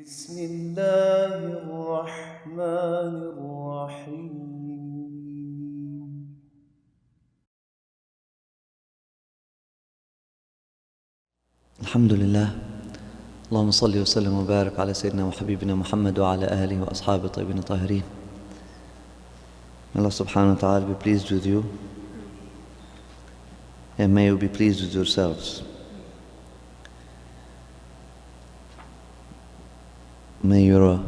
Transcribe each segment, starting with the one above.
بسم الله الرحمن الرحيم الحمد لله. اللهم صل وسلم وبارك على سيدنا وحبيبنا محمد وعلى آله وأصحابه الطيبين الطاهرين. May Allah subhanahu wa ta'ala be pleased with you, and may you be pleased with yourselves. May your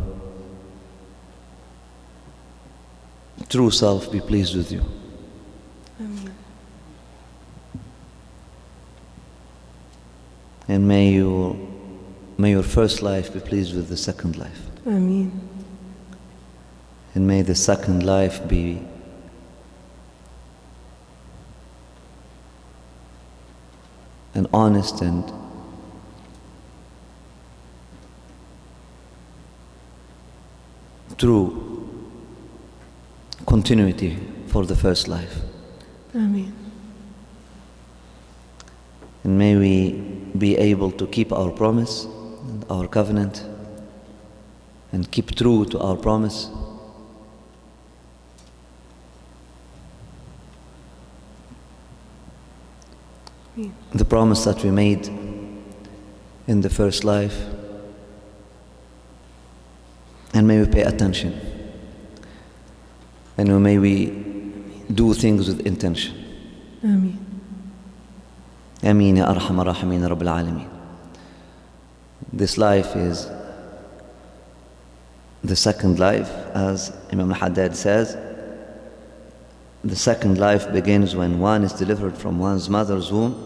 true self be pleased with you. Amen. And may your first life be pleased with the second life. Amen. And may the second life be an honest and true continuity for the first life. Amen. And may we be able to keep our promise and our covenant and keep true to our promise. Amen. The promise that we made in the first life. And may we pay attention. And may we do things with intention. Amen. Ameen ya arhamar rahimin ya rabbil alameen. This life is the second life, as Imam al-Haddad says. The second life begins when one is delivered from one's mother's womb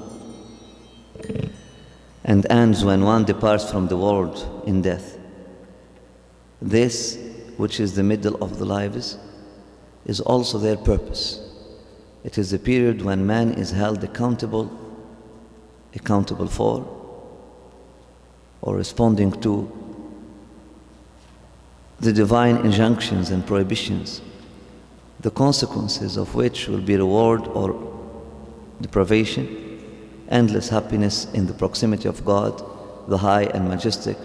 and ends when one departs from the world in death. This, which is the middle of the lives, is also their purpose. It is the period when man is held accountable for, or responding to the divine injunctions and prohibitions, the consequences of which will be reward or deprivation, endless happiness in the proximity of God, the high and majestic,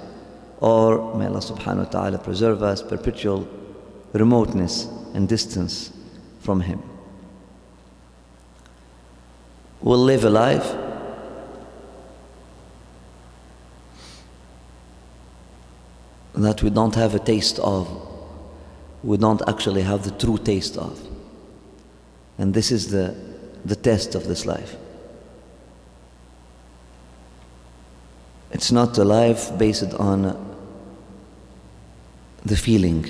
or may Allah subhanahu wa ta'ala preserve us, perpetual remoteness and distance from Him. We'll live a life that we don't have a taste of, we don't actually have the true taste of. And this is the test of this life. It's not a life based on the feeling.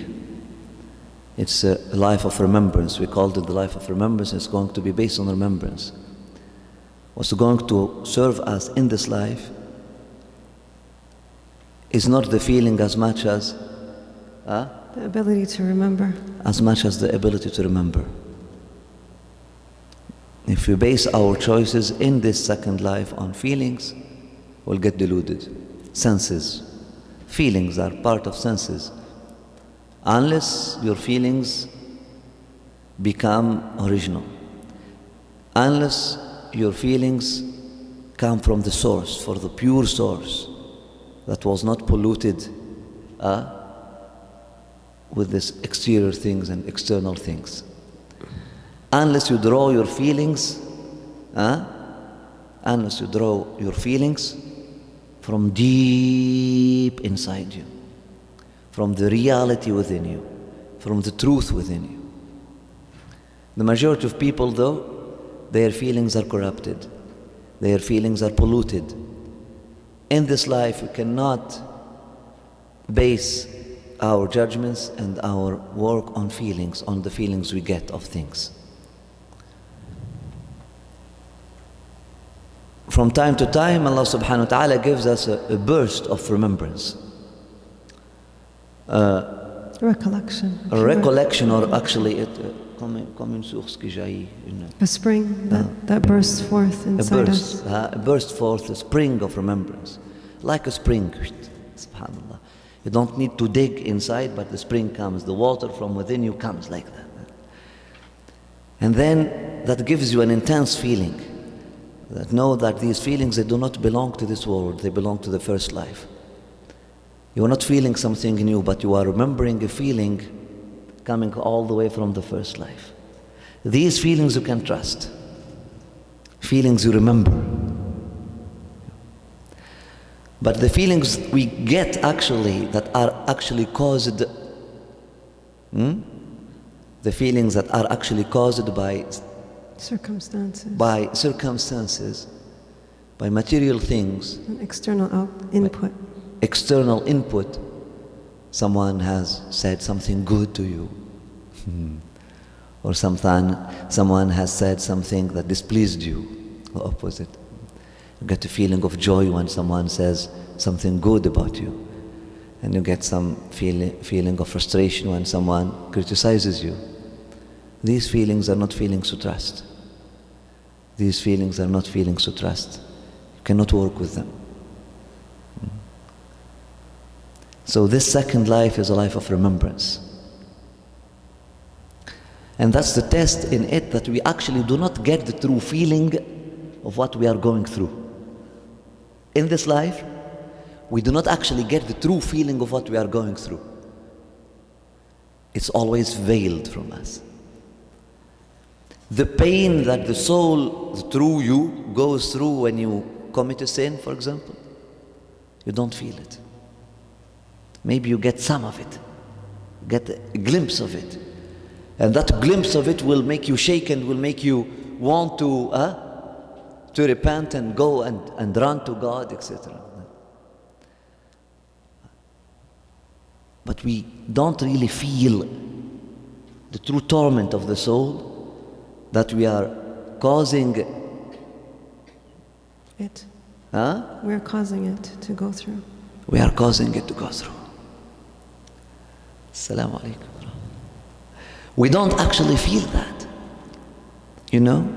It's a life of remembrance. We called it the life of remembrance. It's going to be based on remembrance. What's going to serve us in this life is not the feeling as much as The ability to remember. as much as the ability to remember. If we base our choices in this second life on feelings, we'll get deluded. Senses. Feelings are part of senses. Unless your feelings become original. Unless your feelings come from the source, for the pure source that was not polluted with these exterior things and external things. Unless you draw your feelings, from deep inside you, from the reality within you, from the truth within you. The majority of people, though, their feelings are corrupted, their feelings are polluted. In this life, we cannot base our judgments and our work on feelings, on the feelings we get of things. From time to time, Allah subhanahu wa ta'ala gives us a burst of remembrance. Recollection. A recollection, or actually A spring that bursts forth inside us. a burst forth, a spring of remembrance. Like a spring, subhanAllah. You don't need to dig inside, but the spring comes. The water from within you comes like that. And then that gives you an intense feeling. That know that these feelings, they do not belong to this world, they belong to the first life. You are not feeling something new, but you are remembering a feeling coming all the way from the first life. These feelings you can trust. Feelings you remember. But the feelings we get actually that are actually caused, the feelings that are actually caused by circumstances, by material things, an external input. External input. Someone has said something good to you. Or someone has said something that displeased you, the opposite. You get a feeling of joy when someone says something good about you. And you get some feeling of frustration when someone criticizes you. These feelings are not feelings to trust. These feelings are not feelings to trust. You cannot work with them. So this second life is a life of remembrance. And that's the test in it, that we actually do not get the true feeling of what we are going through. In this life, we do not actually get the true feeling of what we are going through. It's always veiled from us. The pain that the soul, the true you, goes through when you commit a sin, for example, you don't feel it. Maybe you get some of it, get a glimpse of it. And that glimpse of it will make you shake and will make you want to repent and go and run to God, etc. But we don't really feel the true torment of the soul that we are causing it. Huh? We're causing it to go through. We are causing it to go through. Assalamu alaikum. We don't actually feel that. You know?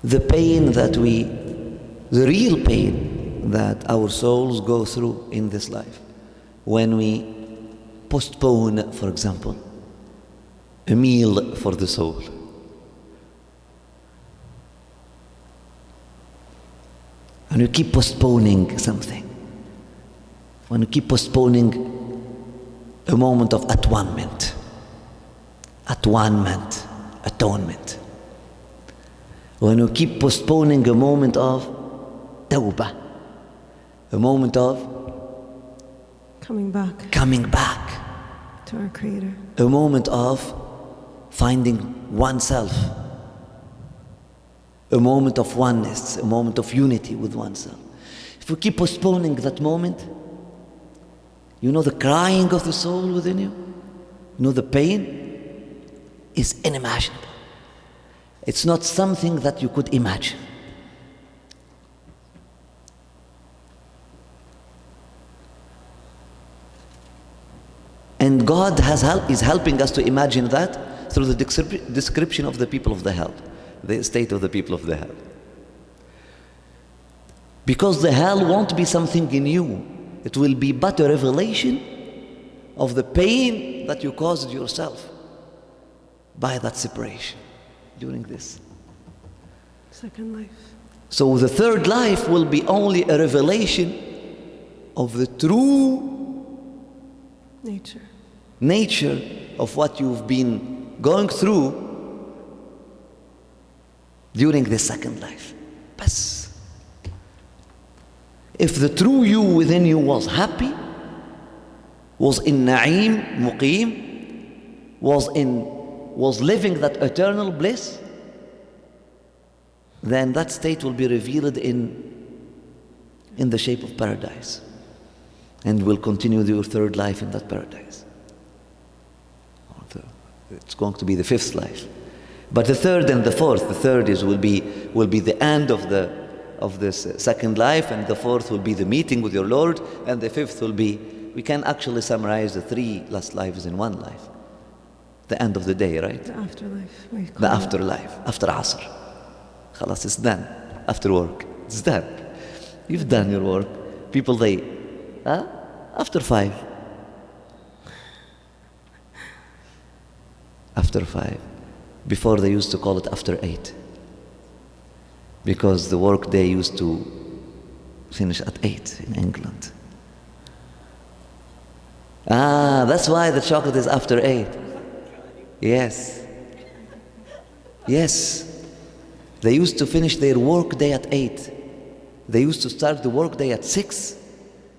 The pain that the real pain that our souls go through in this life, when we postpone, for example, a meal for the soul. When you keep postponing something, when you keep postponing a moment of atonement, atonement. When you keep postponing a moment of tawbah, a moment of coming back to our Creator, a moment of finding oneself, a moment of oneness, a moment of unity with oneself. If we keep postponing that moment, you know the crying of the soul within you? You know the pain is unimaginable. It's not something that you could imagine. And God is helping us to imagine that through the description of the people of the hell, the state of the people of the hell. Because the hell won't be something new. It will be but a revelation of the pain that you caused yourself by that separation during this second life. So the third life will be only a revelation of the true nature of what you've been going through during the second life. Bas. If the true you within you was happy, was in na'im, muqim, was living that eternal bliss, then that state will be revealed in the shape of paradise. And will continue your third life in that paradise. It's going to be the fifth life. But the third and the fourth, the third will be the end of this second life, and the fourth will be the meeting with your Lord, and the fifth will be, we can actually summarize the three last lives in one life. The end of the day, right? The afterlife. The afterlife, after Asr. Khalas, it's done. After work, it's done. You've done your work. People, after 5. After 5. Before they used to call it after 8. Because the work day used to finish at 8 in England. That's why the chocolate is after 8. Yes. Yes. They used to finish their work day at 8. They used to start the work day at 6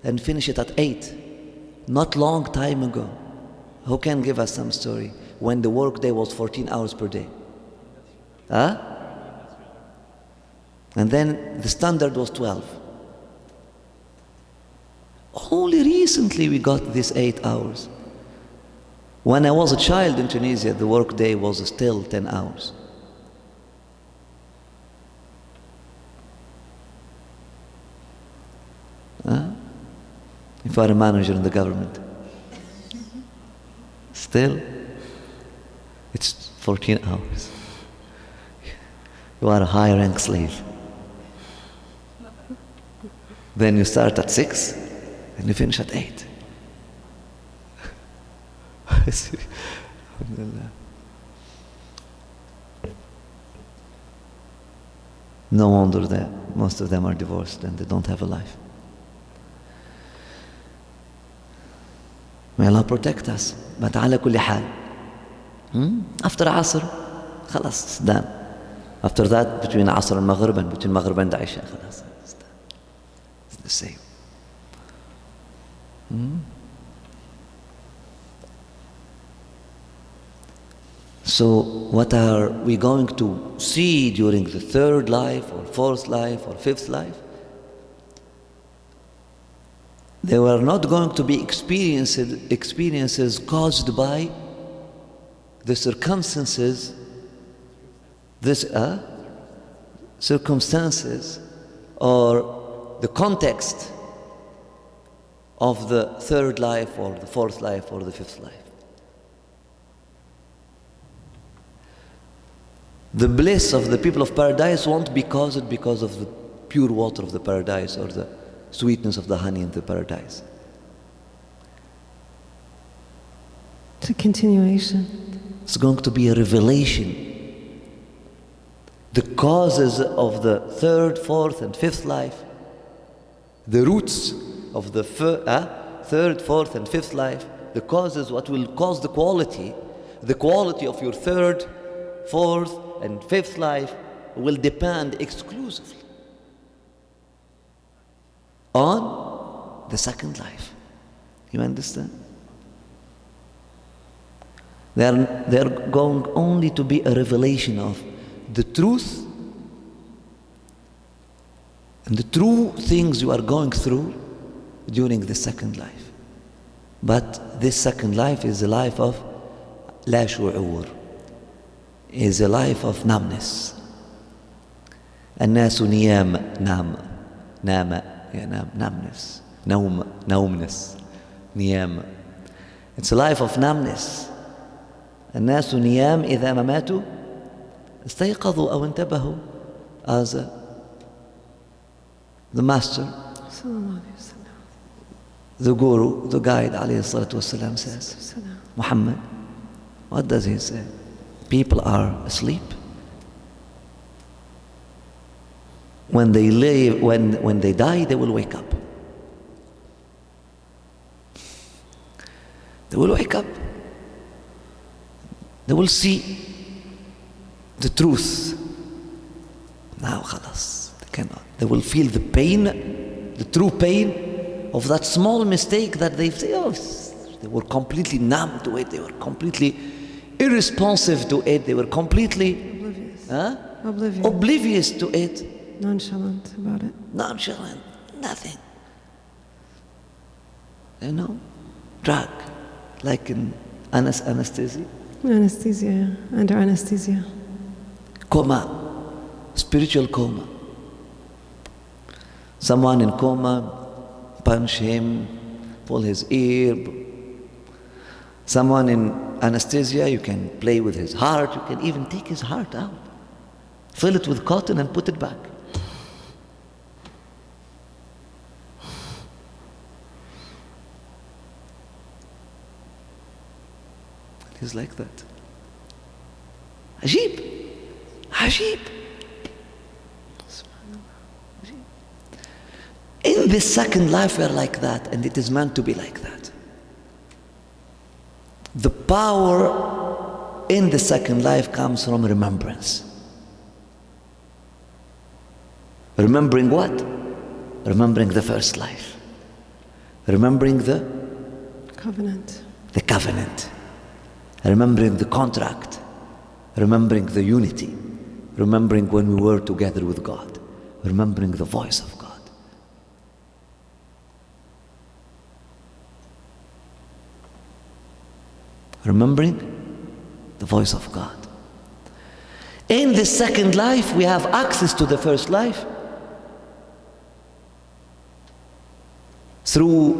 and finish it at 8. Not long time ago. Who can give us some story when the work day was 14 hours per day? And then the standard was 12. Only recently we got this 8 hours. When I was a child in Tunisia, the work day was still 10 hours. If you are a manager in the government, still, it's 14 hours. You are a high rank slave. Then you start at 6 and you finish at 8. No wonder that most of them are divorced and they don't have a life. May Allah protect us. But على كل حال, after Asr, خلاص, it's done. After that, between Asr and Maghrib, and between Maghrib and Isha, خلاص, it's done. It's the same. So what are we going to see during the third life or fourth life or fifth life? They were not going to be experiences caused by the circumstances, circumstances or the context of the third life or the fourth life or the fifth life. The bliss of the people of paradise won't be caused because of the pure water of the paradise or the sweetness of the honey in the paradise. It's a continuation. It's going to be a revelation. The causes of the third, fourth, and fifth life, the roots of the third, fourth, and fifth life, the causes, what will cause the quality of your third, fourth, and fifth life will depend exclusively on the second life. You understand? They are going only to be a revelation of the truth and the true things you are going through during the second life. But this second life is a life of لا شعور, is a life of numbness. الناس نيام, نام ينام, numbness, نومness, نيام. It's a life of numbness. الناس نيام إذا ما ماتوا استيقظوا أو انتبهوا, as the master, the guru, the guide عليه الصلاة والسلام says. Muhammad, what does he say? People are asleep. When they live, when they die, they will wake up. They will wake up. They will see the truth. Now, khalas, they cannot. They will feel the pain, the true pain of that small mistake that they say, oh, they were completely numb to it. They were completely irresponsive to it. They were completely oblivious to it. Nonchalant about it. Nonchalant, nothing. You know, drug, like in anesthesia. Anesthesia, under anesthesia. Coma, spiritual coma. Someone in coma, punch him, pull his ear. Someone in anesthesia, you can play with his heart, you can even take his heart out. Fill it with cotton and put it back. He's like that. Ajib. Ajib. In this second life we are like that, and it is meant to be like that. The power in the second life comes from remembrance. Remembering what? Remembering the first life. Remembering the Covenant. Remembering the contract. Remembering the unity. Remembering when we were together with God. Remembering the voice of God. Remembering the voice of God. In the second life, we have access to the first life through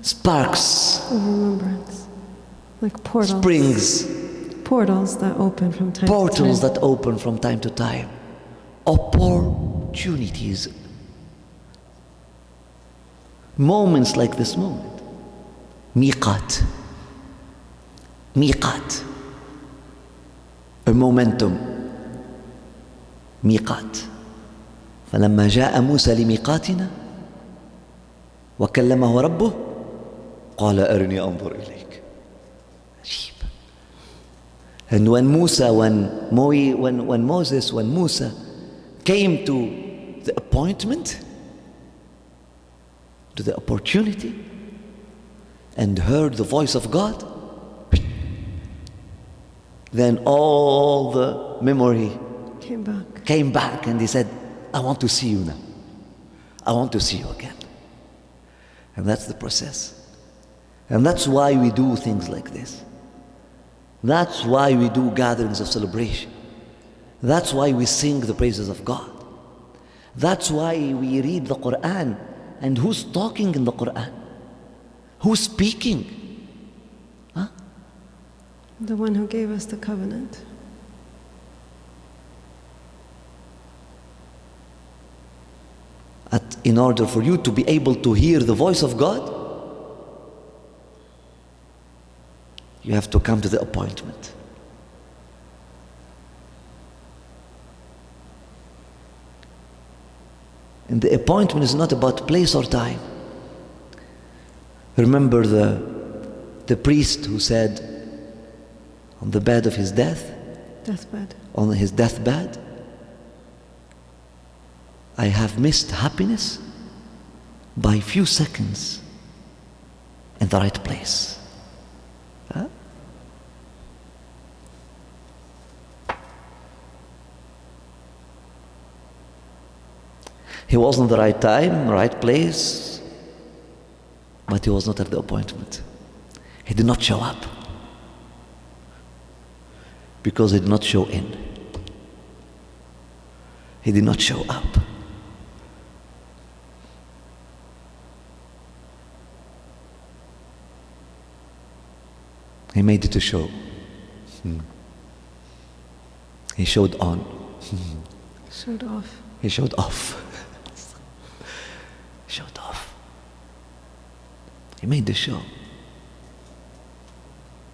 Sparks of remembrance. Like portals. Springs. Portals that open from time to time. Portals that open from time to time. Opportunities. Moments like this moment. Miqat. A momentum. Miqat. فلما جاء موسى لميقاتنا وكلمه ربه قال أرني أنظر إليك. عجيب. And when Moses came to the appointment, to the opportunity, and heard the voice of God, then all the memory came back, and he said, I want to see you now. I want to see you again. And that's the process. And that's why we do things like this. That's why we do gatherings of celebration. That's why we sing the praises of God. That's why we read the Quran. And who's talking in the Quran? Who's speaking? Huh? The one who gave us the covenant. In order for you to be able to hear the voice of God, you have to come to the appointment. And the appointment is not about place or time. Remember the priest who said on the bed of his deathbed, on his deathbed, I have missed happiness by few seconds in the right place. Huh? He wasn't the right time, right place, but he was not at the appointment. He did not show up because he did not show in. He did not show up. He made it a show. He showed on. Showed off. He showed off. Showed off. He made the show.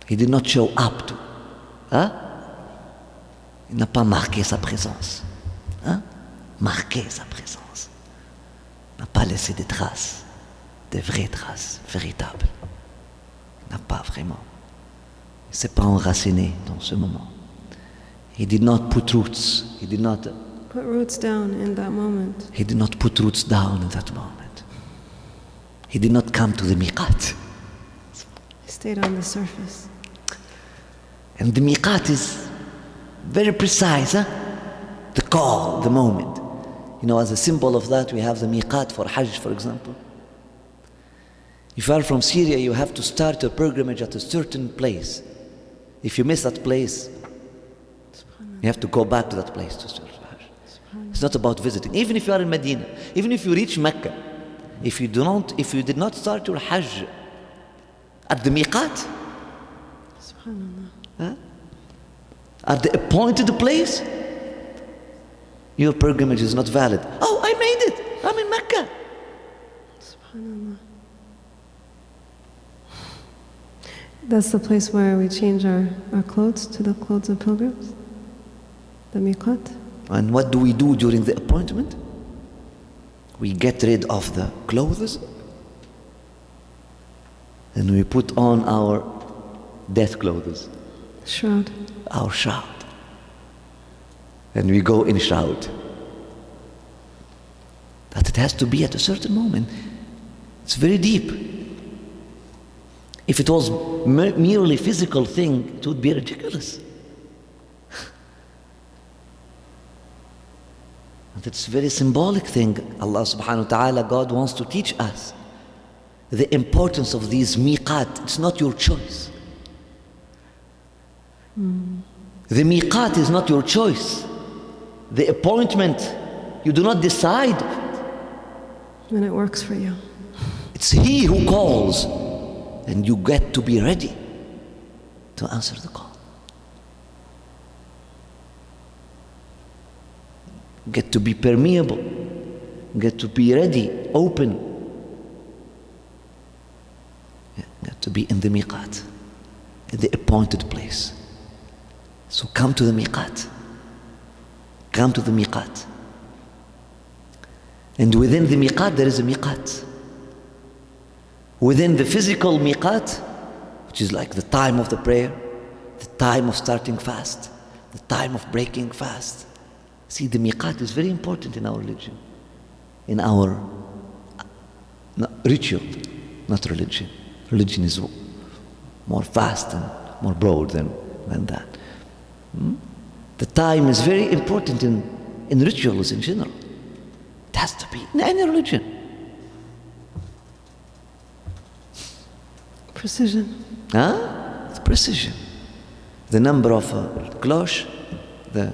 He did not show up to. Hein? Il n'a pas marqué sa présence. Hein? Marqué sa présence. Il n'a pas laissé des traces, des vraies traces, véritables. Il n'a pas vraiment. Il ne s'est pas enraciné dans ce moment. He did not put roots. He did not put roots down in that moment. He did not put roots down in that moment. He did not come to the miqat. He stayed on the surface. And the miqat is very precise, huh? The call, the moment. You know, as a symbol of that, we have the miqat for Hajj, for example. If you are from Syria, you have to start your pilgrimage at a certain place. If you miss that place, you have to go back to that place to start Hajj. It's not about visiting. Even if you are in Medina, even if you reach Mecca, if you did not start your Hajj at the miqat, at the appointed place, your pilgrimage is not valid. Oh, I made it. I'm in Mecca. SubhanAllah. That's the place where we change our clothes to the clothes of pilgrims? The miqat? And what do we do during the appointment? We get rid of the clothes and we put on our death clothes. Shroud. Our shroud. And we go in shroud. But it has to be at a certain moment. It's very deep. If it was merely physical thing, it would be ridiculous. And it's a very symbolic thing. Allah subhanahu wa ta'ala, God wants to teach us the importance of these miqat. It's not your choice. The miqat is not your choice. The appointment, you do not decide. And it works for you. It's He who calls, and you get to be ready to answer the call. Get to be permeable, get to be ready, open. Get to be in the miqat, in the appointed place. So come to the miqat. Come to the miqat. And within the miqat there is a miqat. Within the physical miqat, which is like the time of the prayer, the time of starting fast, the time of breaking fast. See, the miqat is very important in our religion, in our ritual, not religion. Religion is more fast and more broad than that. The time is very important in rituals in general. It has to be in any religion. Precision. It's precision. The number of cloche, the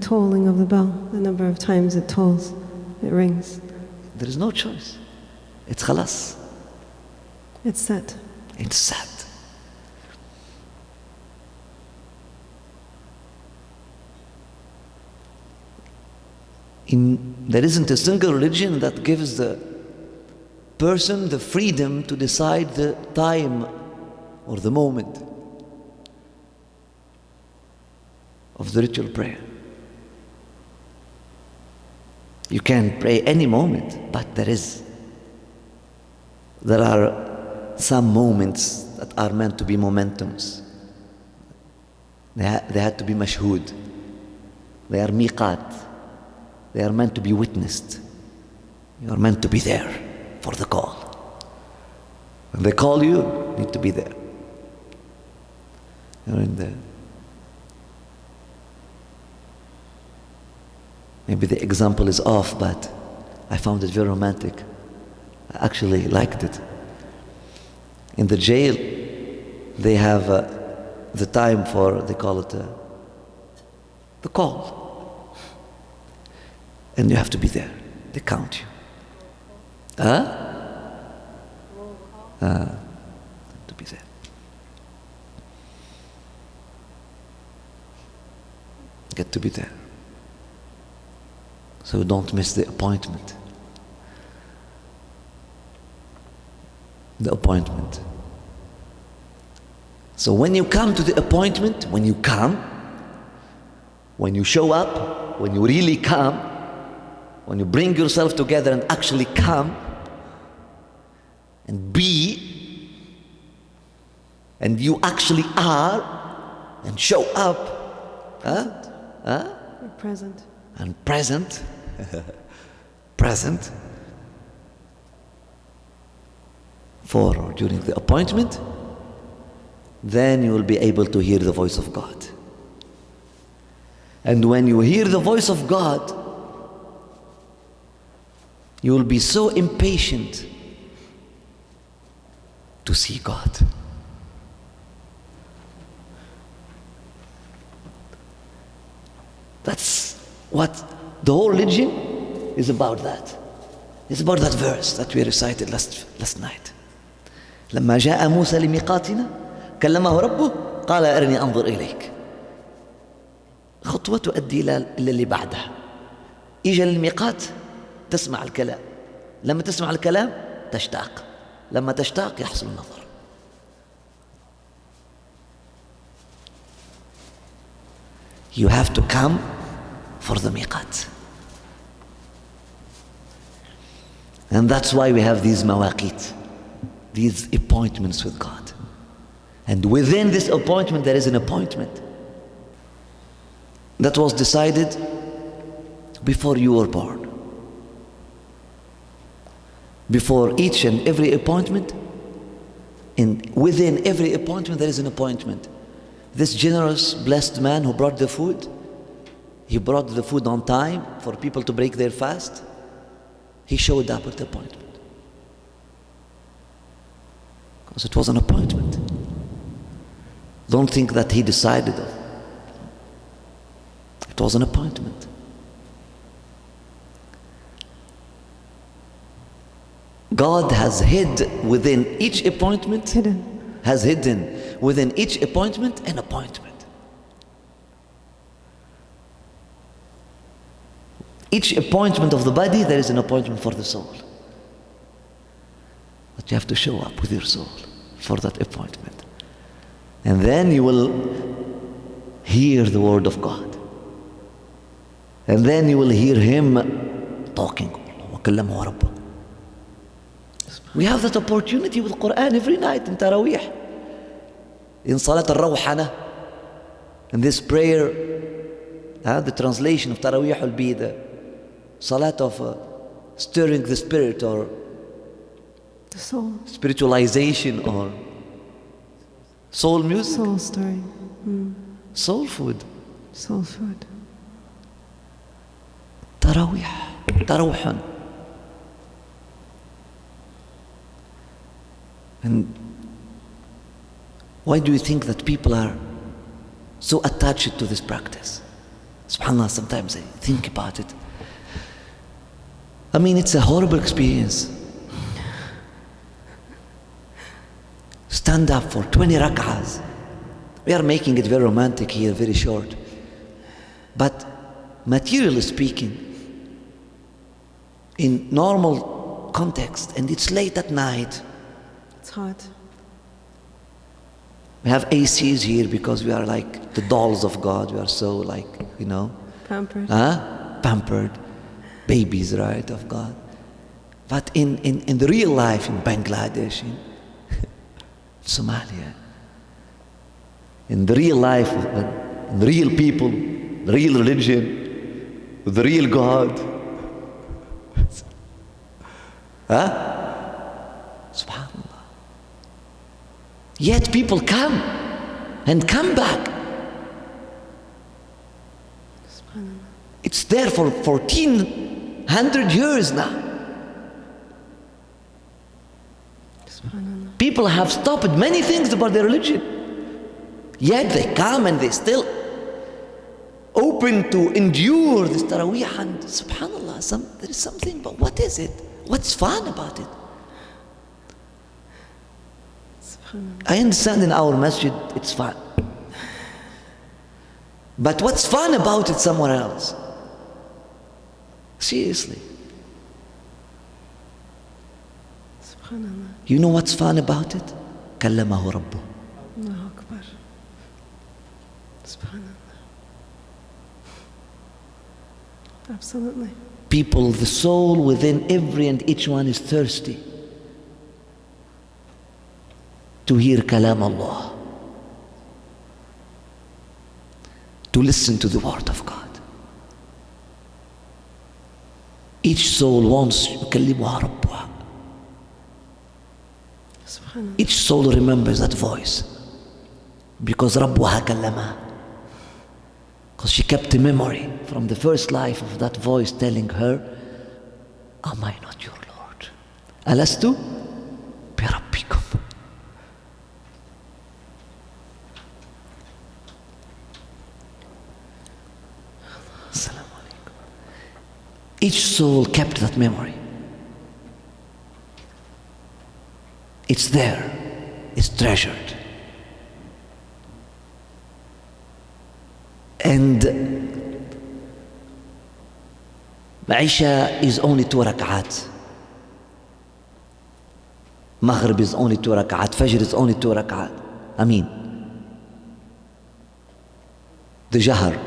tolling of the bell, the number of times it tolls, it rings. There is no choice. It's khalas. It's set. It's set. There isn't a single religion that gives the person the freedom to decide the time or the moment of the ritual prayer. You can pray any moment, but there are some moments that are meant to be momentums. They had to be mashhood. They are miqat. They are meant to be witnessed. You are meant to be there for the call. When they call you, you need to be there. You're in there. Maybe the example is off, but I found it very romantic. I actually liked it. In the jail, they have the time for, they call it the call. And you have to be there. They count you. To be there. Get to be there. So don't miss the appointment. The appointment. So when you come to the appointment, when you show up, when you really come, when you bring yourself together and actually come and be, and you actually are and show up, You're present. and present, present for or during the appointment, then you will be able to hear the voice of God. And when you hear the voice of God, you will be so impatient to see God. That's what the whole religion is about. That it's about that verse that we recited last night. لما جاء موسى لميقاتنا كلمه ربه قال أرني أنظر إليك. خطوة تؤدي إلى اللي بعدها. إجا للميقات تسمع الكلام. لما تسمع الكلام تشتاق. لما تشتاق يحصل النظر. You have to come for the miqat. And that's why we have these mawaqit, these appointments with God. And within this appointment, there is an appointment that was decided before you were born. Before each and every appointment, within every appointment, there is an appointment. This generous, blessed man who brought the food, he brought the food on time for people to break their fast. He showed up at the appointment. Because it was an appointment. Don't think that he decided it. It was an appointment. God has hid within each appointment, has hidden within each appointment an appointment. Each appointment of the body, there is an appointment for the soul. But you have to show up with your soul for that appointment. And then you will hear the word of God. And then you will hear Him talking. We have that opportunity with Quran every night in Taraweeh, in Salat al-Rawhana. In this prayer, the translation of Taraweeh will be the Salat of stirring the spirit, or the soul, spiritualization, or soul music. Soul stirring. Soul food. Soul food. Taraweeh. Tarawhan. And why do you think that people are so attached to this practice? SubhanAllah, sometimes I think about it. I mean, it's a horrible experience. Stand up for 20 rak'ahs. We are making it very romantic here, very short. But materially speaking, in normal context, and it's late at night. It's hot. We have ACs here because we are like the dolls of God. We are so Pampered. Pampered. Babies, right, of God. But in the real life, in Bangladesh, in Somalia, in the real life, in the real people, the real religion, the real God. Subhanallah. Yet people come and come back. It's there for 1400 years now. People have stopped many things about their religion. Yet they come and they still open to endure this Taraweeh. And subhanallah, there is something, but what is it? What's fun about it? I understand in our masjid it's fun. But what's fun about it somewhere else? Seriously. You know what's fun about it? كلمه ربه. Allahu Akbar. Subhanallah. Absolutely. People, the soul within every and each one is thirsty to hear kalam Allah, to listen to the word of God. Each soul wants يكلمها ربها. Each soul remembers that voice because ربها كلمها, because she kept a memory from the first life of that voice telling her, am I not your Lord? ألست بربكم? Each soul kept that memory. It's there. It's treasured. And Aisha is only 2 rak'at. Maghrib is only 2 rak'at. Fajr is only 2 rak'at. I mean, the Jahar.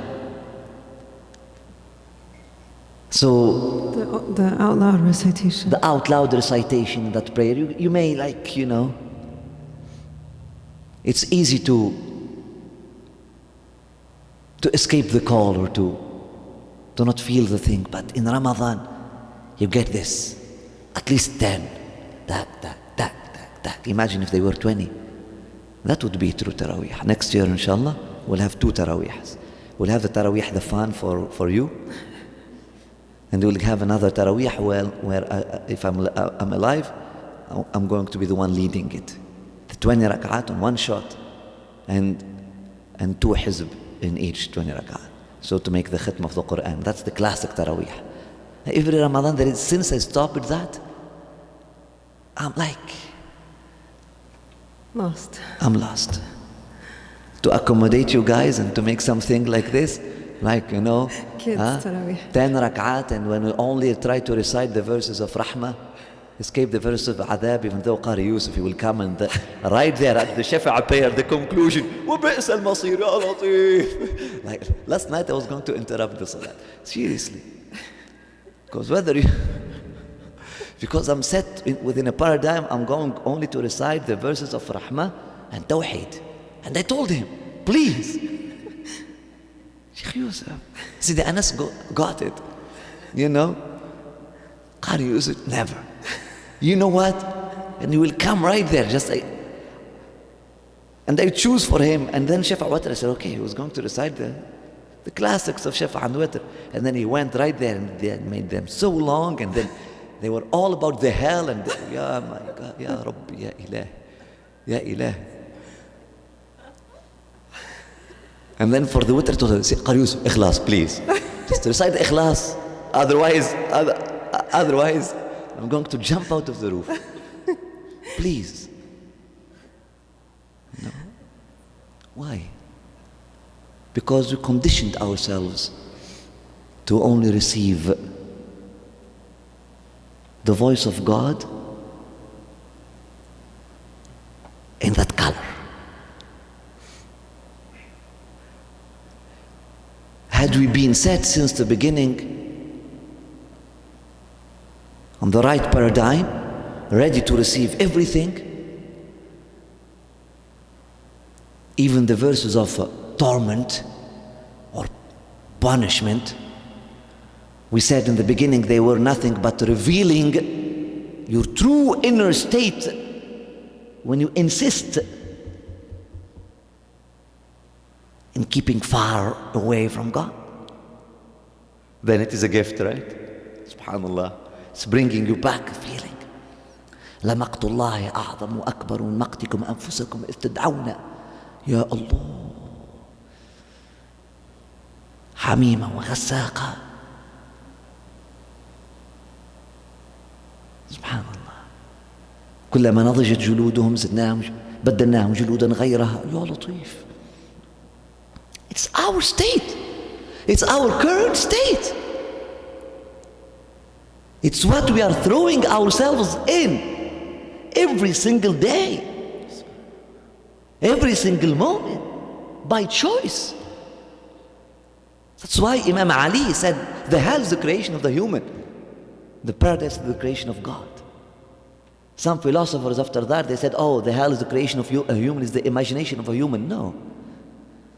So The out loud recitation. the out loud recitation in that prayer, you may it's easy to escape the call or to not feel the thing. But in Ramadan, you get this, at least 10. Imagine if they were 20. That would be true Taraweeh. Next year, inshallah, we'll have 2 Taraweehs. We'll have the Taraweeh, the fun for you. And we'll have another Taraweeh where if I'm alive, I'm going to be the one leading it. The 20 rak'at on one shot, and 2 hizb in each 20 rak'at. So to make the khitm of the Quran. That's the classic Taraweeh. Every Ramadan, since I stopped that, I'm lost. To accommodate you guys and to make something like this, Kids, 10 rak'at, and when we only try to recite the verses of Rahmah, escape the verse of Adab, even though Qari Yusuf, he will come and right there at the Shafa'a prayer, the conclusion, وَبِئْسَ الْمَصِيرُ يَا لَطِيفُ. Last night I was going to interrupt the salat. Seriously. Because I'm set within a paradigm, I'm going only to recite the verses of Rahmah and Tawheed. And I told him, please. Shaykh Yusuf. See, the Anas got it. Qari Yusuf, never. You know what? And he will come right there, and I choose for him. And then Shafa Watr, I said, okay, he was going to recite the classics of Shafa and Watr. And then he went right there and they made them so long, and then they were all about the hell and Ya my God, Ya Rabbi, Ya Ilah, Ya Ilah. And then for the Watr, I told him, say, Qari Yusuf, Ikhlas, please. Just recite the Ikhlas. Otherwise, I'm going to jump out of the roof. Please. No. Why? Because we conditioned ourselves to only receive the voice of God in that color. Had we been set since the beginning on the right paradigm, ready to receive everything, even the verses of torment or punishment, we said in the beginning they were nothing but revealing your true inner state when you insist in keeping far away from God. Then it is a gift, right? Subhanallah. It's bringing you back a feeling. لَمَقْتُ اللَّهِ أَعْظَمُ وَأَكْبَرُ مِنْ مَقْتِكُمْ أَنفُسَكُمْ إِذْ تَدْعَوْنَ يَا اللَّهِ حَمِيمًا وَغَسَّاقًا. سبحان الله. كلما نضجت جلودهم بدلناهم جلودا غيرها. يا لطيف. It's our state. It's our current state. It's what we are throwing ourselves in every single day, every single moment, by choice. That's why Imam Ali said, the hell is the creation of the human, the paradise is the creation of God. Some philosophers after that, they said, oh, the hell is the creation of a human, is the imagination of a human. No.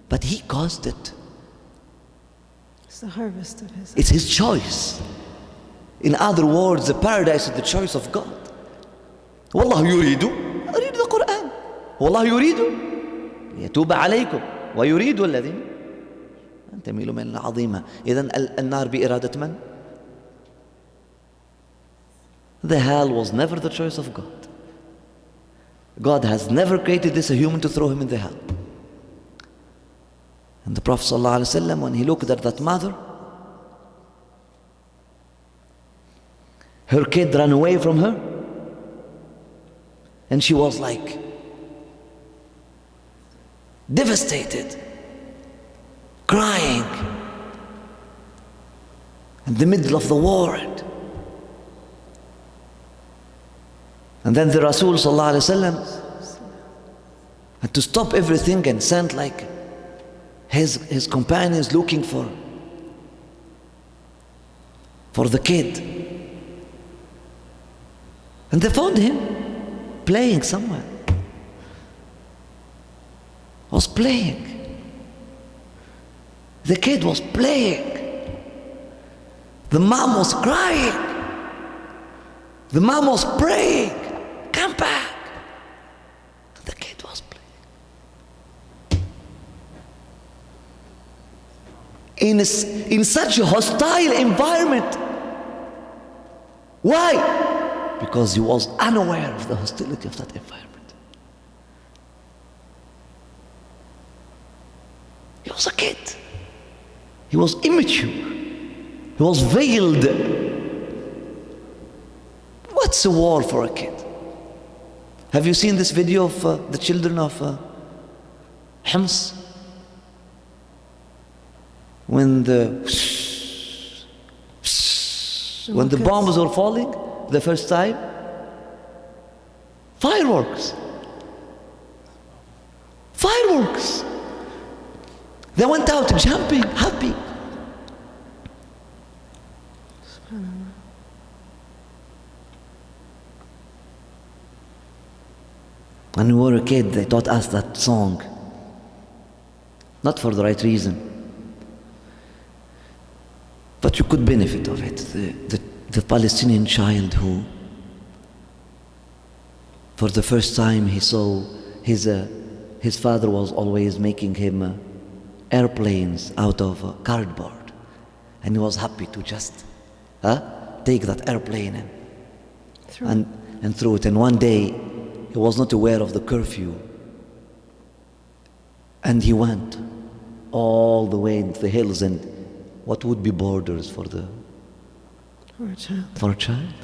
But he caused it. It's the harvest of his. It's his choice. In other words, the paradise is the choice of God. والله يريد أريد القرآن والله يريد يتوب عليكم ويريد الذين أن تميلوا ميلا عظيما. إذن النار بإرادة من؟ The hell was never the choice of God. God has never created this a human to throw him in the hell. And the Prophet ﷺ, when he looked at that mother, her kid ran away from her, and she was like devastated, crying in the middle of the war. And then the Rasul ﷺ had to stop everything and sent like his companions looking for for the kid. And they found him playing somewhere. Was playing. The kid was playing. The mom was crying. The mom was praying. Come back. The kid was playing. In such a hostile environment. Why? Because he was unaware of the hostility of that environment. He was a kid. He was immature. He was veiled. What's a war for a kid? Have you seen this video of the children of Homs? When the bombs were falling the first time? Fireworks. Fireworks. They went out jumping, happy. When we were a kid, they taught us that song. Not for the right reason. But you could benefit of it. The Palestinian child who, for the first time, he saw his father was always making him airplanes out of cardboard. And he was happy to just take that airplane and throw it. And one day, he was not aware of the curfew. And he went all the way into the hills, and what would be borders for a child? For a child?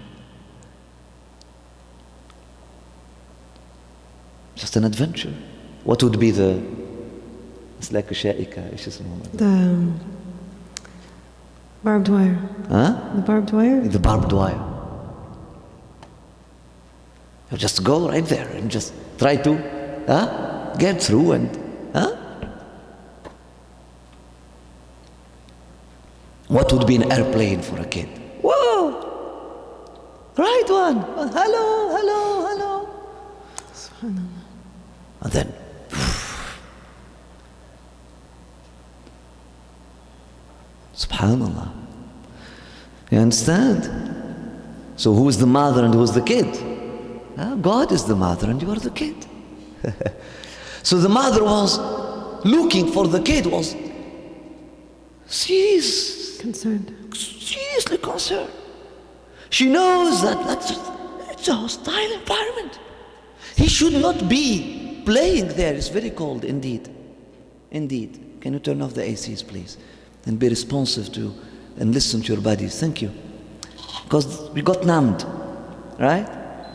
Just an adventure. What would be it's like a shaika, The barbed wire. Huh? The barbed wire? The barbed wire. You just go right there and just try to get through and What would be an airplane for a kid? Whoa! Right one! Hello, hello, hello. Subhanallah. And then Subhanallah. You understand? So who is the mother and who is the kid? God is the mother and you are the kid. So the mother was looking for the kid, was seriously concerned. She knows that it's a hostile environment. He should not be playing there. It's very cold indeed. Indeed. Can you turn off the ACs, please? And be responsive to and listen to your bodies. Thank you. Because we got numbed, right?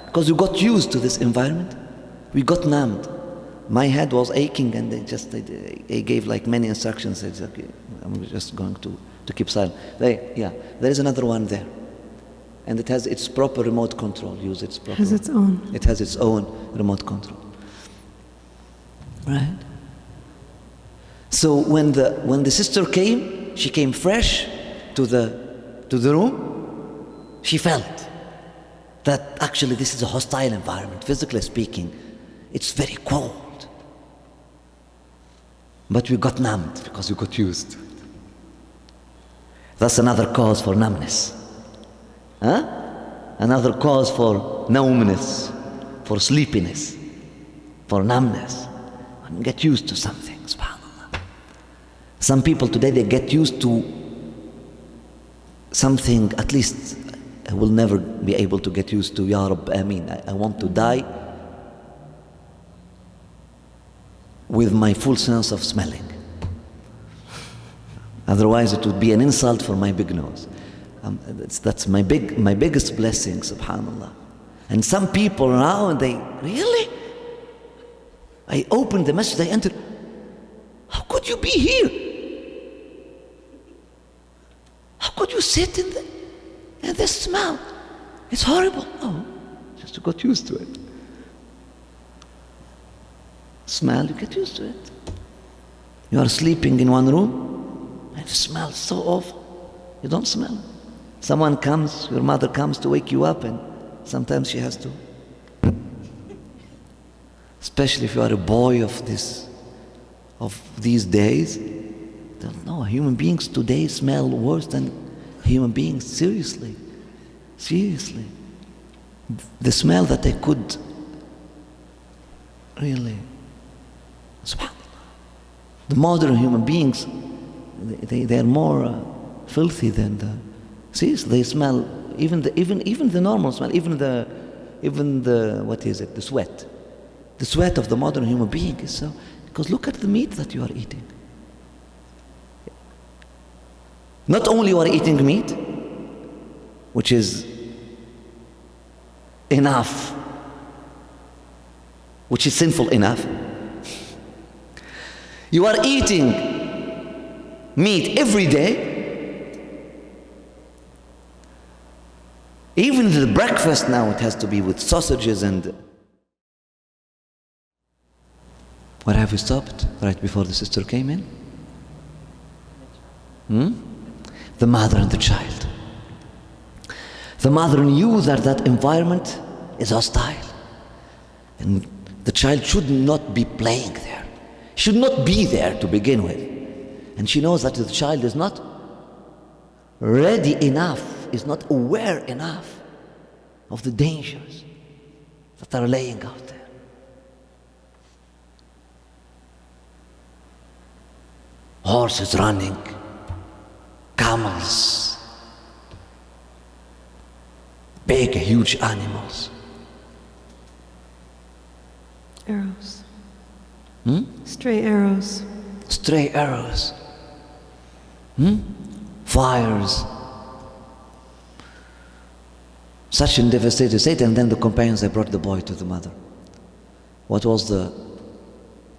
Because we got used to this environment. We got numbed. My head was aching, and they gave like many instructions. Said, okay, I'm just going to keep silent. There is another one there. And it has its proper remote control. Use its proper. Has its own. It has its own remote control. Right? So when the sister came, she came fresh to the room. She felt that actually this is a hostile environment, physically speaking. It's very cold. But we got numbed because we got used. That's another cause for numbness. Another cause for numbness, for sleepiness, for numbness. And get used to something, subhanAllah. Some people today, they get used to something, at least I will never be able to get used to. Ya Rabb, Ameen. I want to die with my full sense of smelling. Otherwise it would be an insult for my big nose. That's my biggest blessing, subhanAllah. And some people now, and they, really? I opened the masjid, I entered. How could you be here? How could you sit in this smell? It's horrible. Oh, just got used to it. Smell, you get used to it. You are sleeping in one room, and it smells so awful. You don't smell it. Someone comes, your mother comes to wake you up, and sometimes she has to. Especially if you are a boy of these days. Don't know, human beings today smell worse than human beings, seriously. Seriously. The smell that they could really, subhanAllah. The modern human beings, they are more filthy than the, seriously, they smell, even the normal smell, even the what is it, the sweat. The sweat of the modern human being is so, because look at the meat that you are eating. Not only you are eating meat, which is enough, which is sinful enough. You are eating meat every day. Even the breakfast now, it has to be with sausages and... Where have we stopped? Right before the sister came in? The mother and the child. The mother knew that that environment is hostile. And the child should not be playing there. Should not be there to begin with. And she knows that the child is not ready enough, is not aware enough of the dangers that are laying out there. Horses running, camels, big, huge animals. Arrows. Stray arrows. Stray arrows. Fires. Such a devastating state. And then the companions, they brought the boy to the mother. What was the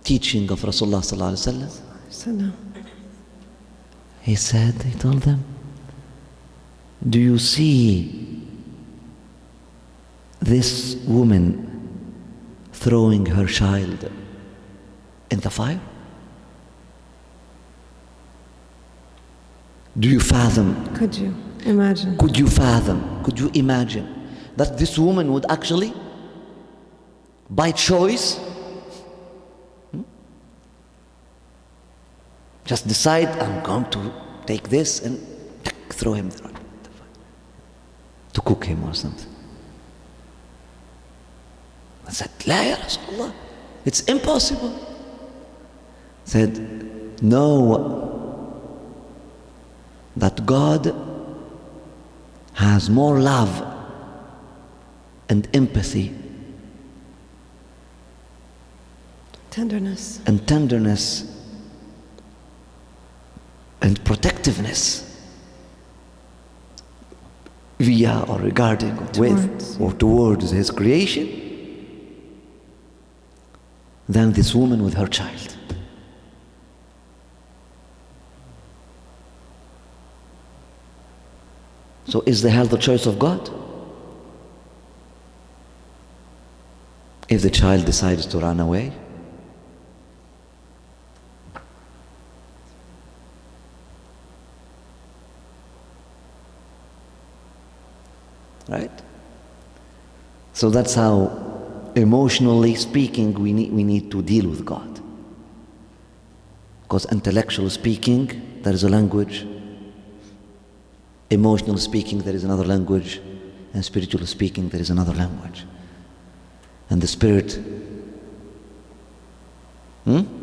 teaching of Rasulullah sallallahu alaihi wasallam? He said, he told them, do you see this woman throwing her child in the fire? Do you fathom? Could you imagine? Could you fathom? Could you imagine that this woman would actually, by choice, just decide, I'm going to take this and throw him there, to cook him or something? I said, La ya Rasulullah, it's impossible. Said, know that God has more love and empathy tenderness and protectiveness via or regarding or with or towards his creation than this woman with her child. So is the health the choice of God? If the child decides to run away, right? So that's how, emotionally speaking, we need to deal with God. Because intellectually speaking, there is a language. Emotionally speaking, there is another language. And spiritually speaking, there is another language. And the spirit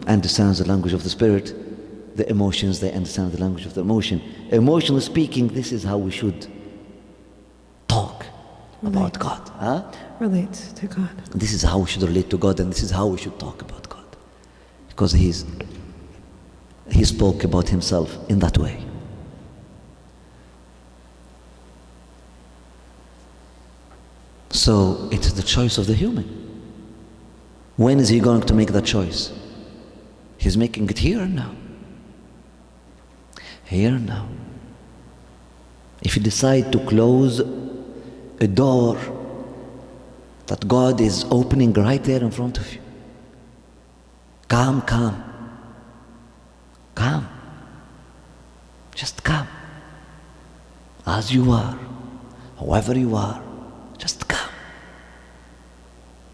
understands the language of the spirit. The emotions, they understand the language of the emotion. Emotionally speaking, this is how we should talk about God. Relate to God. This is how we should relate to God, and this is how we should talk about God. Because He spoke about Himself in that way. So it's the choice of the human. When is he going to make that choice? He's making it here and now. Here and now. If you decide to close a door that God is opening right there in front of you, calm. Just calm. as you are, however you are, just come.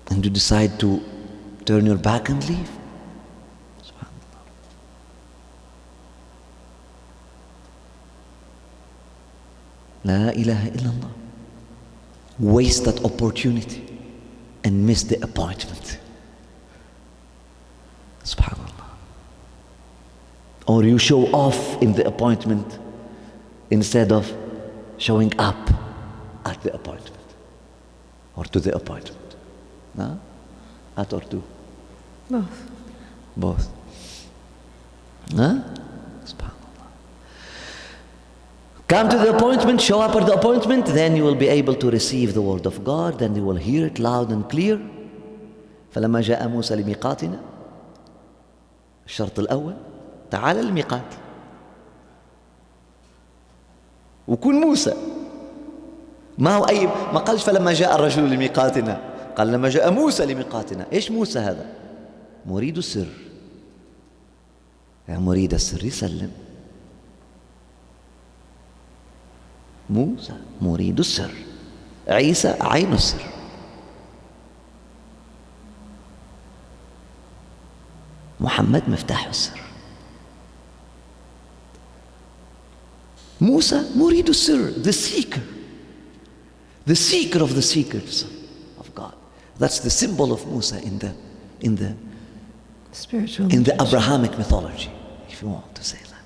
And you decide to turn your back and leave. Subhanallah. La ilaha illallah. Waste that opportunity and miss the appointment. Subhanallah. Or you show off in the appointment instead of showing up at the appointment or to the appointment. No? At or to? Both. Both. Huh? Subhanallah. Come to the appointment, show up at the appointment, then you will be able to receive the word of God, then you will hear it loud and clear. فلما جاء موسى لميقاتنا الشرط الأول تعال الميقات وكن موسى ما قالش فلما جاء الرجل لميقاتنا قال لما جاء موسى لميقاتنا. إيش موسى هذا؟ مريد السر. يا مريد السر سلم. موسى مريد السر، عيسى عين السر. محمد مفتاح السر. موسى مريد السر, the seeker of the secrets of God. That's the symbol of Musa in the Spiritual. in the Abrahamic mythology, if you want to say that.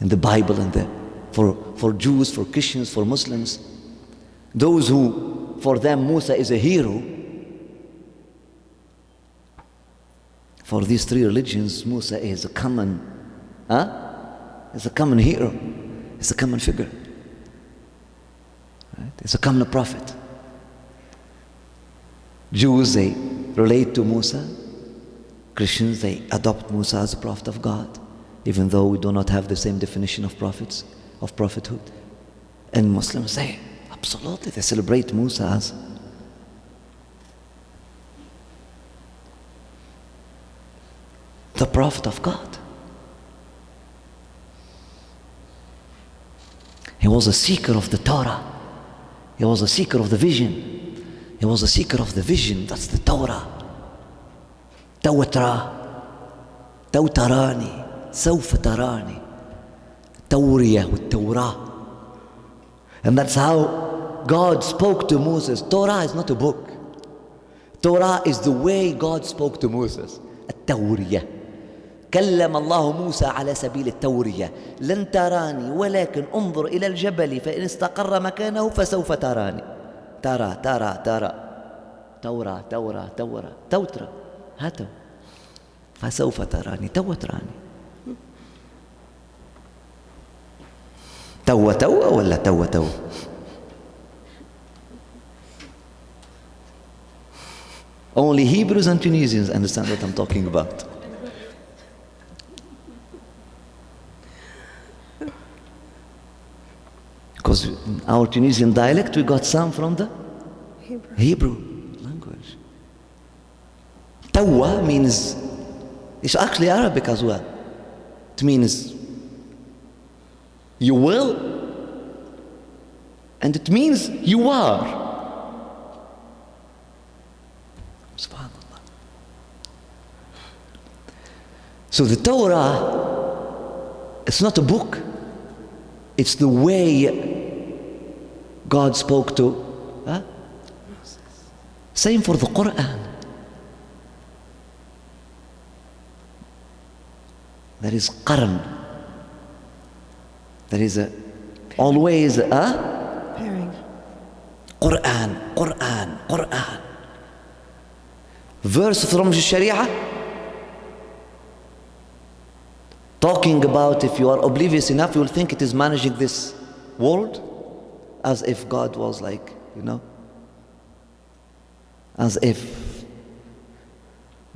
In the Bible and for Jews, for Christians, for Muslims, those who, for them Musa is a hero. For these three religions, Musa is a common hero. It's a common figure. Right? It's a common prophet. Jews, they relate to Musa. Christians, they adopt Musa as a prophet of God, even though we do not have the same definition of prophets, of prophethood. And Muslims say, absolutely, they celebrate Musa as the prophet of God. He was a seeker of the Torah. He was a seeker of the vision. He was a seeker of the vision. That's the Torah. توترى تو تراني سوف تراني التورية والتوراة. And that's how God spoke to Moses. Torah is not a book. Torah is the way God spoke to Moses. التورية. كلم الله موسى على سبيل التورية. لن تراني ولكن انظر إلى الجبل فإن استقر مكانه فسوف تراني. ترى تورا توترى هاتو فسوف تراني تراني تو ولا تو. Only Hebrews and Tunisians understand what I'm talking about. Because in our Tunisian dialect we got some from the Hebrew language. Tawwa means, it's actually Arabic as well. It means you will, and it means you are. Subhanallah. So the Torah, it's not a book. It's the way God spoke to. Same for the Quran. There is Qaran. There is always a Pairing. Quran. Verse from the Sharia talking about, if you are oblivious enough, you will think it is managing this world as if God was like, as if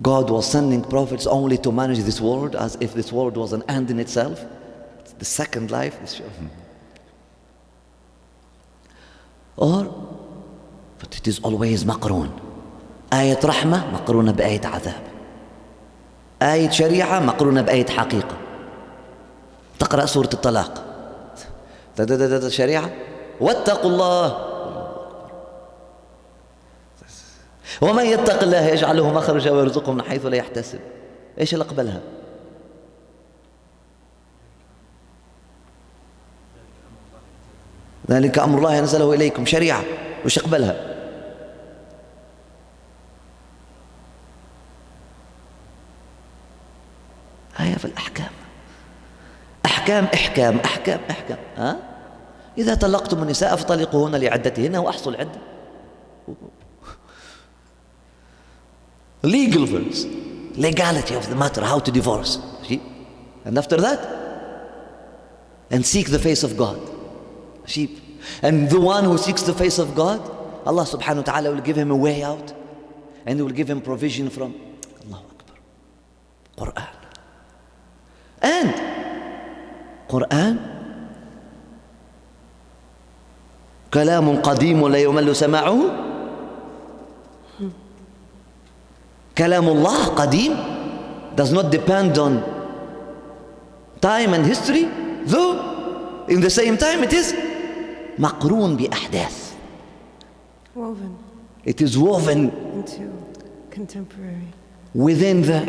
God was sending prophets only to manage this world, as if this world was an end in itself. It's the second life. But it is always مقرون. آية رحمة مقرونة بآية عذاب. آية شريعة مقرونة بآية حقيقة. تقرأ سورة الطلاق. Sharia. واتقوا الله ومن يتق الله يجعل له مخرجا ويرزقه من حيث لا يحتسب. ايش اللي قبلها؟ ذلك امر الله انزله اليكم شريعه. وش قبلها؟ آية في الأحكام. أحكام. ها؟ إذا طلقتم النساء فطلقوهن لعدتهن وأحصوا العدة. Legal verse. Legality of the matter, how to divorce. See? And after that, and seek the face of God. See? And the one who seeks the face of God, Allah subhanahu wa ta'ala will give him a way out, and He will give him provision from Allahu Akbar. Quran. And Quran كلام قديم لا يمل سماعه. كلام الله قديم, does not depend on time and history, though in the same time it is مقرون بأحداث. Woven It is woven into contemporary within the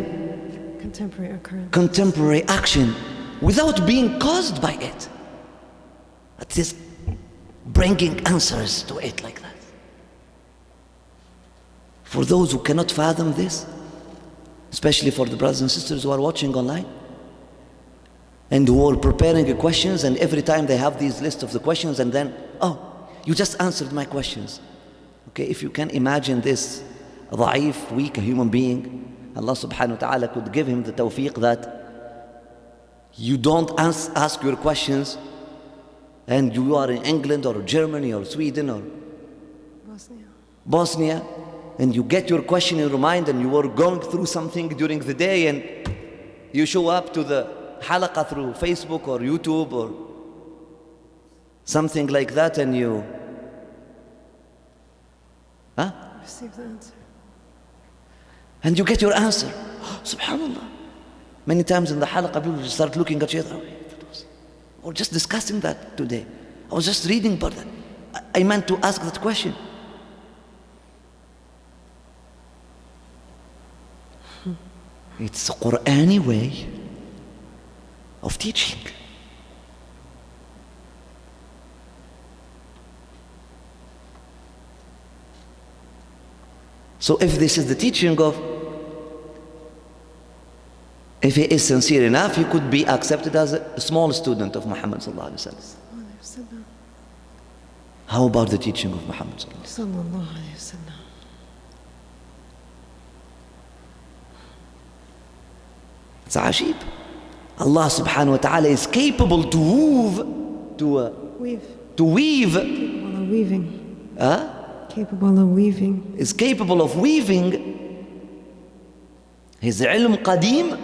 occurrence. contemporary action without being caused by it. It is bringing answers to it like that. For those who cannot fathom this, especially for the brothers and sisters who are watching online and who are preparing the questions, and every time they have these lists of the questions and then, oh, you just answered my questions. Okay, if you can imagine this ضعيف, weak human being, Allah subhanahu wa ta'ala could give him the tawfiq that you don't ask your questions and you are in England or Germany or Sweden or Bosnia, and you get your question in your mind and you are going through something during the day and you show up to the halaqa through Facebook or YouTube or something like that, and you Receive the answer. and you get your answer. Subhanallah. Many times in the halaqa people just start looking at each other. Or just discussing that today. I was just reading about that. I meant to ask that question. It's a Qur'ani way of teaching. So if this is the teaching of, if he is sincere enough, he could be accepted as a small student of Muhammad sallallahu alaihi wasallam. How about the teaching of Muhammad sallallahu alaihi wasallam? It's ajib. Allah subhanahu wa ta'ala is capable to weave. Capable of weaving. Huh? Capable of weaving. Is capable of weaving his ilm qadim,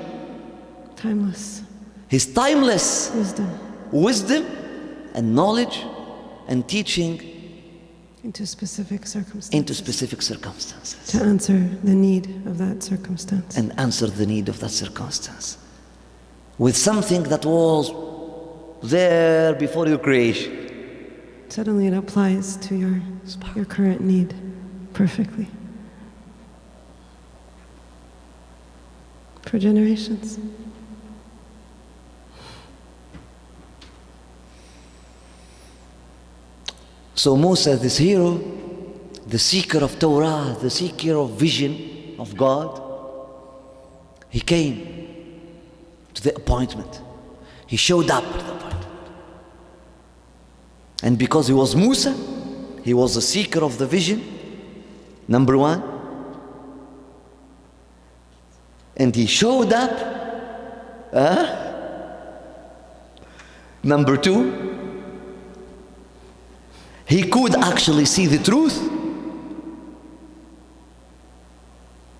Timeless. his timeless Wisdom. and knowledge and teaching Into specific circumstances. To answer the need of that circumstance. and answer the need of that circumstance with something that was there before your creation. Suddenly it applies to your current need perfectly. For generations. So Musa, this hero, the seeker of Torah, the seeker of vision of God, he came to the appointment. He showed up at the appointment. And because he was Musa, he was a seeker of the vision, number one. And he showed up. Number two, he could actually see the truth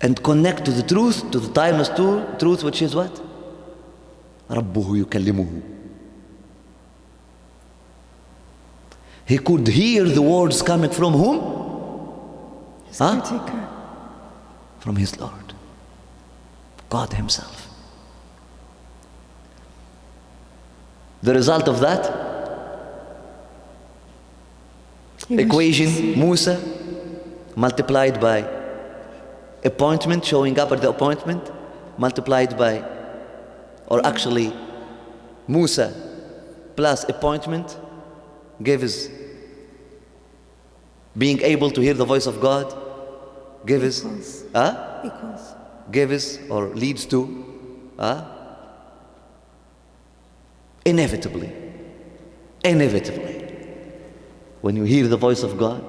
and connect to the truth, to the timeless truth, which is what? ربه يكلمه. He could hear the words coming from whom? His caretaker. From his Lord, God Himself. The result of that, Equation, Musa multiplied by appointment, showing up at the appointment, multiplied by, or actually Musa plus appointment gives being able to hear the voice of God, gives, Equals. gives or leads to, inevitably, when you hear the voice of God,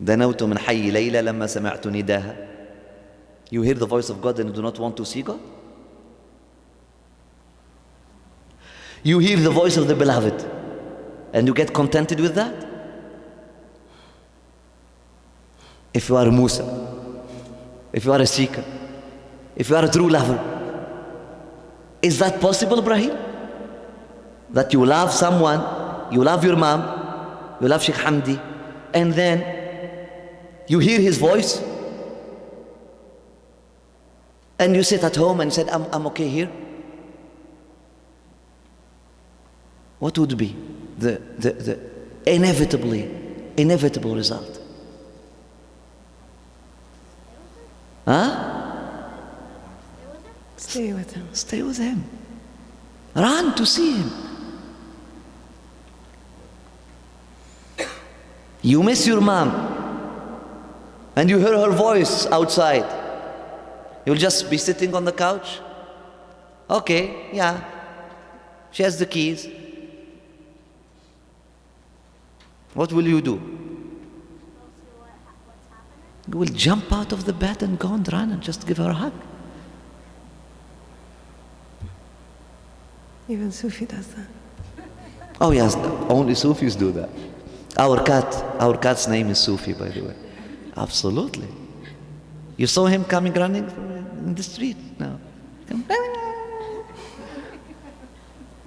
دنوت من حي ليلى لما سمعت نداها. You hear the voice of God and you do not want to see God? You hear the voice of the beloved and you get contented with that? If you are a Musa, if you are a seeker, if you are a true lover, is that possible, Ibrahim? That you love someone, you love your mom, you love Shaykh Hamdi, and then you hear his voice and you sit at home and said, I'm okay here? What would be the inevitable result? Stay with him. Stay with him. Run to see him. You miss your mom and you hear her voice outside. You'll just be sitting on the couch. Okay, yeah, she has the keys. What will you do? You will jump out of the bed and go and run and just give her a hug. Even Sufi does that. Oh yes, only Sufis do that. Our cat's name is Sufi, by the way. Absolutely. You saw him coming running in the street now.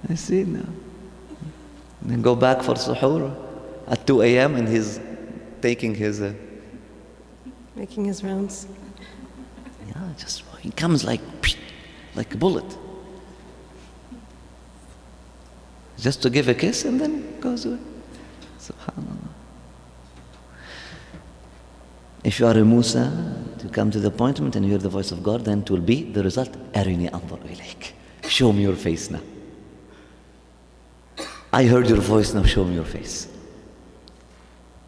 I see now. And then go back for suhoor at 2 a.m. and he's taking his... Making his rounds. Yeah, just he comes like a bullet. Just to give a kiss and then goes away. Subhanallah. If you are a Musa, to come to the appointment and hear the voice of God, then it will be the result. أرني أنظر إليك. Show me your face now. I heard your voice, now show me your face.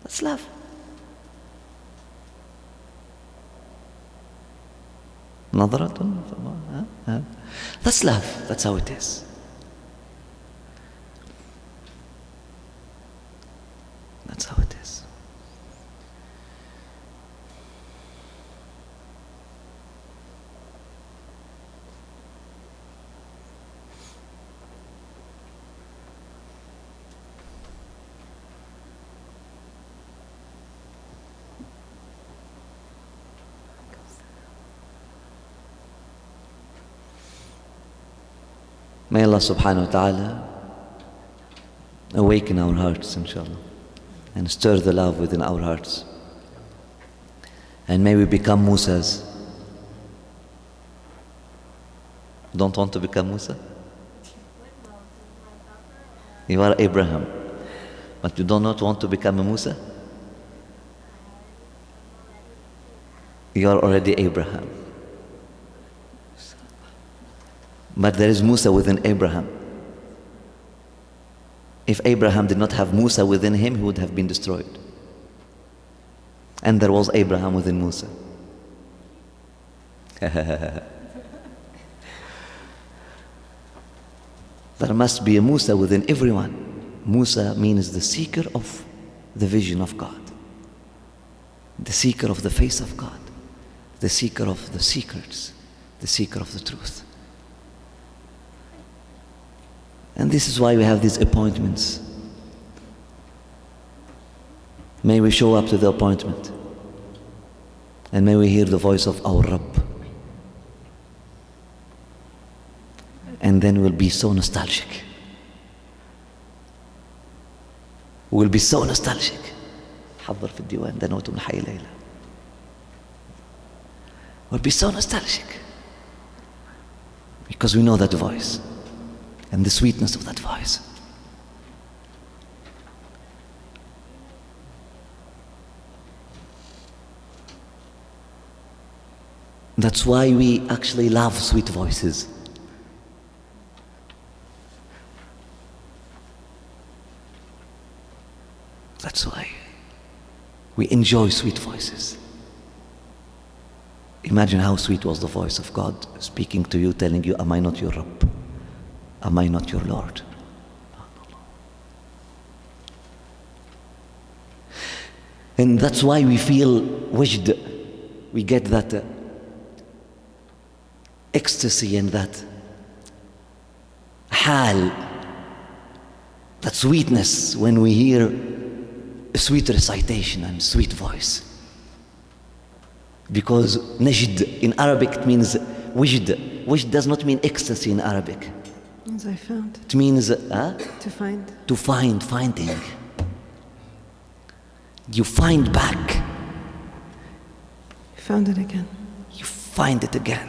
That's love. نظرة. That's love. That's how it is. That's how it is. May Allah subhanahu wa ta'ala awaken our hearts, inshallah, and stir the love within our hearts. And may we become Musas. Don't want to become Musa? You are Abraham, but you do not want to become a Musa? You are already Abraham. But there is Musa within Abraham. If Abraham did not have Musa within him, he would have been destroyed. And there was Abraham within Musa. There must be a Musa within everyone. Musa means the seeker of the vision of God, the seeker of the face of God, the seeker of the secrets, the seeker of the truth. And this is why we have these appointments. May we show up to the appointment, and may we hear the voice of our Rabb. And then we'll be so nostalgic. We'll be so nostalgic. حضر في الديوان دنوت من حي ليلى. We'll be so nostalgic because we know that voice and the sweetness of that voice. That's why we actually love sweet voices. That's why we enjoy sweet voices. Imagine how sweet was the voice of God speaking to you, telling you, am I not your Rabb? Am I not your Lord? And that's why we feel wajd. We get that ecstasy and that hal, that sweetness when we hear a sweet recitation and sweet voice. Because najd in Arabic it means wajd. Wajd does not mean ecstasy in Arabic. As I found. It means To find. to find, finding. You find back. You found it again. You find it again.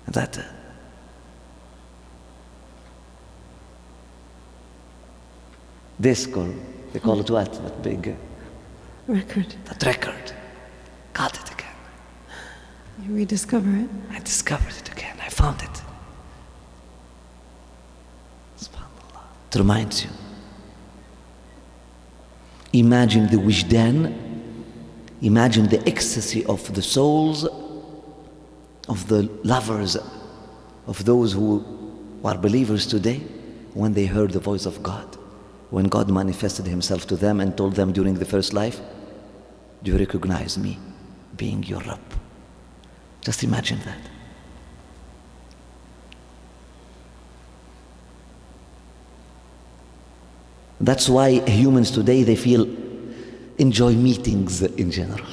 That disc, or they call it what? That big Record. that record. Got it again. You rediscover it. I discovered it again. I found it. SubhanAllah. It reminds you. Imagine the wijdan. Imagine the ecstasy of the souls of the lovers, of those who are believers today, when they heard the voice of God. When God manifested himself to them and told them during the first life, do you recognize me being your Rabb? Just imagine that. That's why humans today, they feel enjoy meetings in general.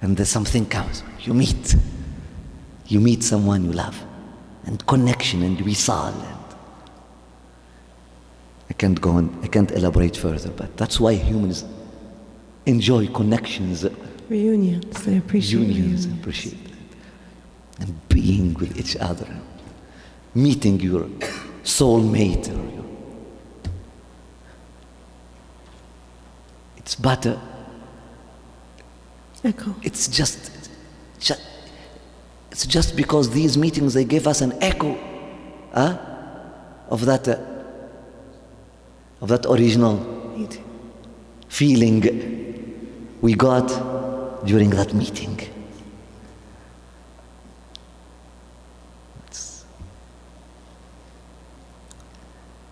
And then something comes, you meet someone you love, and connection and wisal. I can't go on, I can't elaborate further, but that's why humans enjoy connections. Reunions. They appreciate Unions, reunions. appreciate that. And being with each other. Meeting your soulmate. It's better. Echo. It's just because these meetings, they give us an echo of that original Meet. feeling we got during that meeting.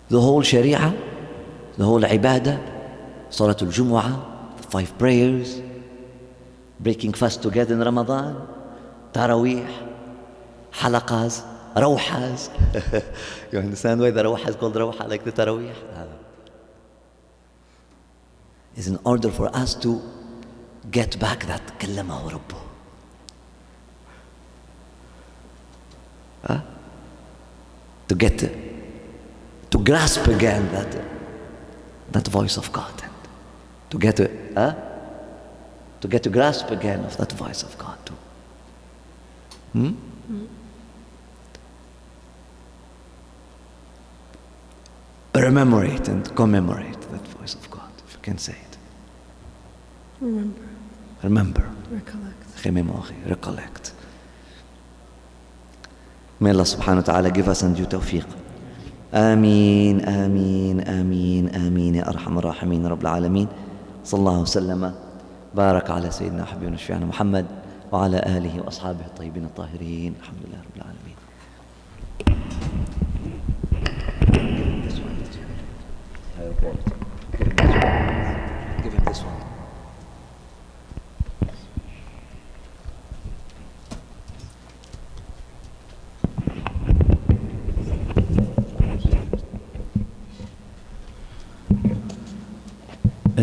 The whole Sharia, the whole Ibadah, Salatul Jumu'ah, the 5 prayers, breaking fast together in Ramadan, Taraweeh, Halaqas, Rawhas. You understand why the Rawha is called Rawha, like the Taraweeh? Is in order for us to get back that Kallamahu Rabbuh. To grasp again that voice of God, and to get to grasp again of that voice of God too. Rememorate and commemorate that voice of God, if you can say it. Remember. Recollect. Recollect. May Allah subhanahu wa ta'ala give us and you tawfiq. آمين آمين آمين آمين يا أرحم الراحمين رب العالمين. صلى الله وسلم بارك على سيدنا وحبيبنا وشفيعنا محمد وعلى آله وأصحابه الطيبين الطاهرين. الحمد لله رب العالمين. Give him this one.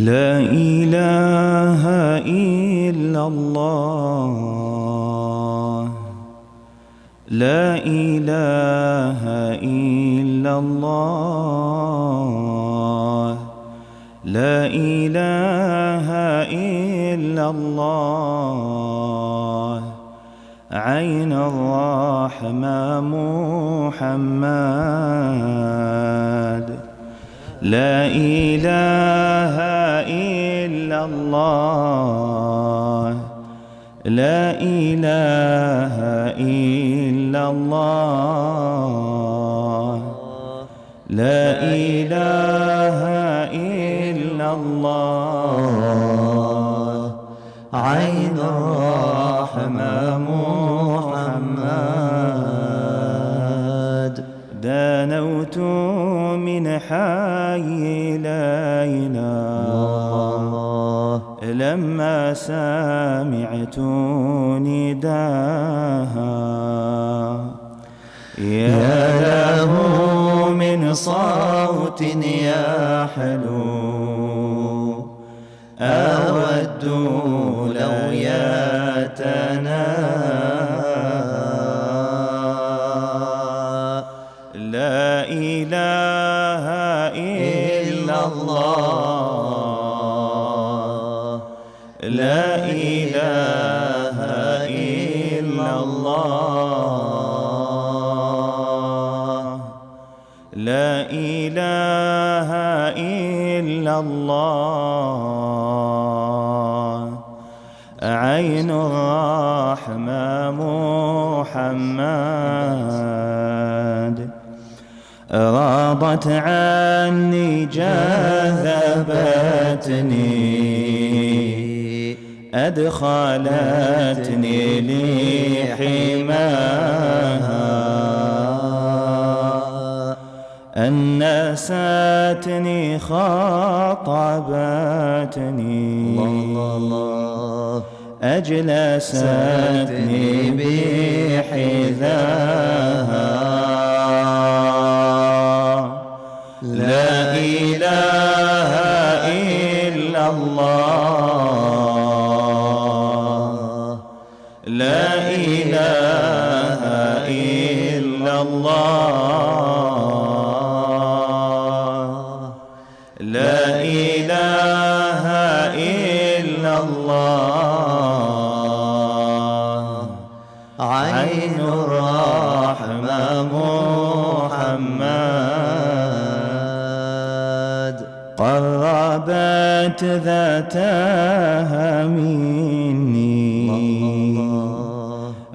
لا إله إلا الله لا إله إلا الله لا إله إلا الله عين الرحمة محمد لا إله إلا إلا الله لا إله إلا الله لا إله إلا الله عين الرحمة محمد دنوت من حي ليلى لما سمعت نداها يا له من صوت يحلو أود لو يتناهى لا إله إلا الله لا إله إلا الله لا إله إلا الله عين الرحمة محمد غابت عني جذبتني أدخلتني لحماها أنستني خاطبتني أجلستني بحذاها لا إله إلا الله لا إله إلا الله لا إله إلا الله عين الرحمة محمد قربت ذاتها مني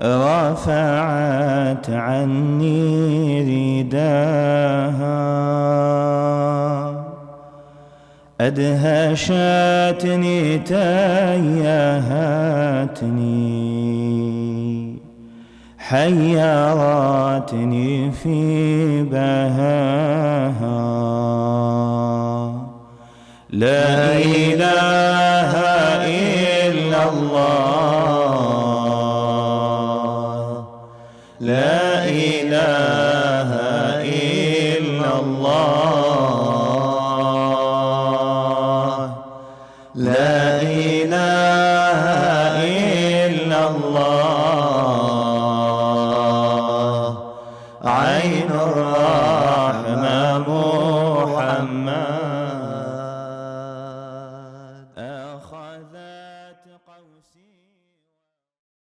رفعت عني رداها أدهشتني تيهتني حيرتني في بهاها لا إله إلا الله لا إله إلا الله لا إله